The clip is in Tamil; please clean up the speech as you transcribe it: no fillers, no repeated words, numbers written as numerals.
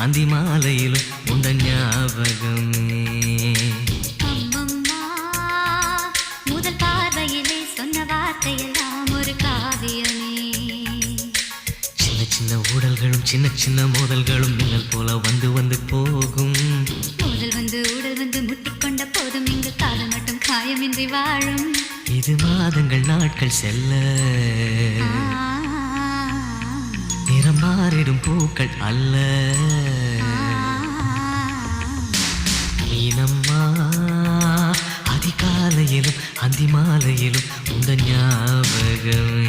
அந்தி மாலையிலும் உண்ட ஞாபகமே. அம்மம்மா, முதல் பார்வையிலே சொன்ன வார்த்தையெல்லாம் ஒரு காவியமே. சின்ன சின்ன ஊடல்களும் சின்ன சின்ன மோதல்களும் மின்னல் போல வந்து வந்து போகும். மோதல் வந்து ஊடல் வந்து முட்டிக்கொண்ட போதும் இங்கு காதல் மட்டும் காயமின்றி வாழும். இது மாதங்கள் நாட்கள் செல்ல நிறம் மாறிடும் பூக்கள் அல்ல. மீனம்மா, அதிகாலையிலும் அந்தி மாலையிலும் உந்த ஞாபகமே.